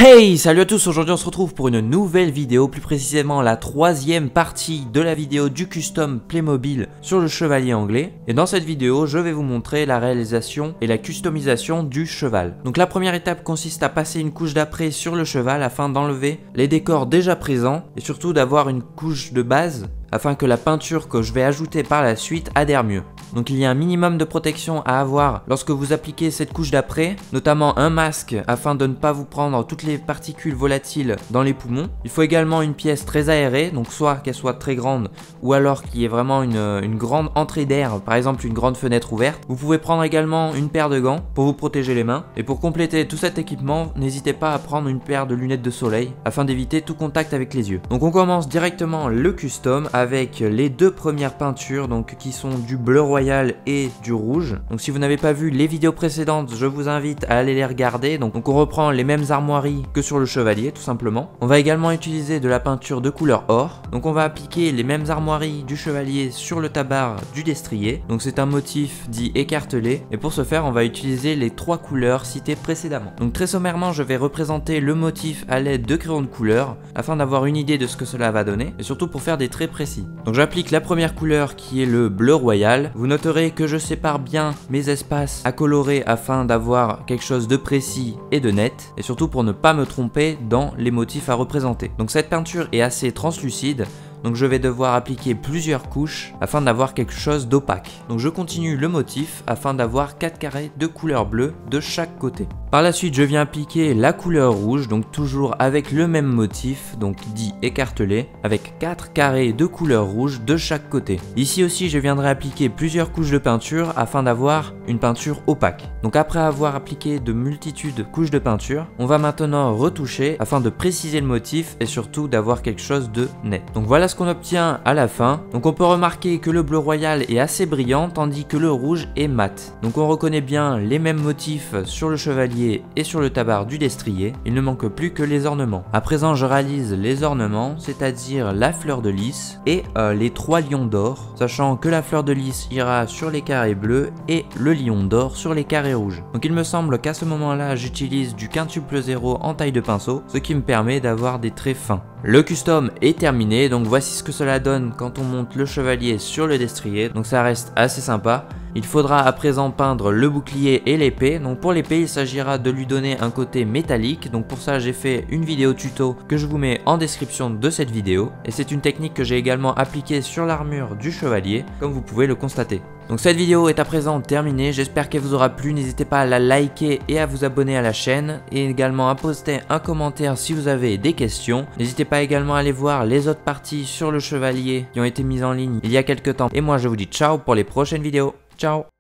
Hey, salut à tous, aujourd'hui on se retrouve pour une nouvelle vidéo, plus précisément la troisième partie de la vidéo du custom Playmobil sur le chevalier anglais. Et dans cette vidéo, je vais vous montrer la réalisation et la customisation du cheval. Donc la première étape consiste à passer une couche d'après sur le cheval afin d'enlever les décors déjà présents et surtout d'avoir une couche de base afin que la peinture que je vais ajouter par la suite adhère mieux. Donc il y a un minimum de protection à avoir lorsque vous appliquez cette couche d'après, notamment un masque afin de ne pas vous prendre toutes les particules volatiles dans les poumons. Il faut également une pièce très aérée, donc soit qu'elle soit très grande ou alors qu'il y ait vraiment une grande entrée d'air, par exemple une grande fenêtre ouverte. Vous pouvez prendre également une paire de gants pour vous protéger les mains. Et pour compléter tout cet équipement, n'hésitez pas à prendre une paire de lunettes de soleil afin d'éviter tout contact avec les yeux. Donc on commence directement le custom avec les deux premières peintures donc qui sont du bleu royal et du rouge. Donc si vous n'avez pas vu les vidéos précédentes, je vous invite à aller les regarder. Donc on reprend les mêmes armoiries que sur le chevalier tout simplement. On va également utiliser de la peinture de couleur or. Donc on va appliquer les mêmes armoiries du chevalier sur le tabard du destrier. Donc c'est un motif dit écartelé et pour ce faire on va utiliser les trois couleurs citées précédemment. Donc très sommairement je vais représenter le motif à l'aide de crayons de couleur afin d'avoir une idée de ce que cela va donner et surtout pour faire des traits précis. Donc j'applique la première couleur qui est le bleu royal. Vous noterez que je sépare bien mes espaces à colorer afin d'avoir quelque chose de précis et de net et surtout pour ne pas me tromper dans les motifs à représenter. Donc cette peinture est assez translucide. Donc je vais devoir appliquer plusieurs couches afin d'avoir quelque chose d'opaque. Donc je continue le motif afin d'avoir 4 carrés de couleur bleue de chaque côté. Par la suite je viens appliquer la couleur rouge, donc toujours avec le même motif, donc dit écartelé, avec 4 carrés de couleur rouge de chaque côté. Ici aussi je viendrai appliquer plusieurs couches de peinture afin d'avoir une peinture opaque. Donc après avoir appliqué de multitudes de couches de peinture, on va maintenant retoucher afin de préciser le motif et surtout d'avoir quelque chose de net. Donc voilà ce qu'on obtient à la fin. Donc on peut remarquer que le bleu royal est assez brillant tandis que le rouge est mat. Donc on reconnaît bien les mêmes motifs sur le chevalier et sur le tabard du destrier. Il ne manque plus que les ornements. À présent je réalise les ornements, c'est-à-dire la fleur de lys et les 3 lions d'or, sachant que la fleur de lys ira sur les carrés bleus et le lion d'or sur les carrés rouges. Donc il me semble qu'à ce moment là j'utilise du quintuple 0 en taille de pinceau, ce qui me permet d'avoir des traits fins. Le custom est terminé, donc voici ce que cela donne quand on monte le chevalier sur le destrier, donc ça reste assez sympa. Il faudra à présent peindre le bouclier et l'épée. Donc pour l'épée il s'agira de lui donner un côté métallique. Donc pour ça j'ai fait une vidéo tuto que je vous mets en description de cette vidéo. Et c'est une technique que j'ai également appliquée sur l'armure du chevalier, comme vous pouvez le constater. Donc cette vidéo est à présent terminée, j'espère qu'elle vous aura plu, n'hésitez pas à la liker et à vous abonner à la chaîne et également à poster un commentaire si vous avez des questions. N'hésitez pas également à aller voir les autres parties sur le chevalier qui ont été mises en ligne il y a quelques temps et moi je vous dis ciao pour les prochaines vidéos. Ciao!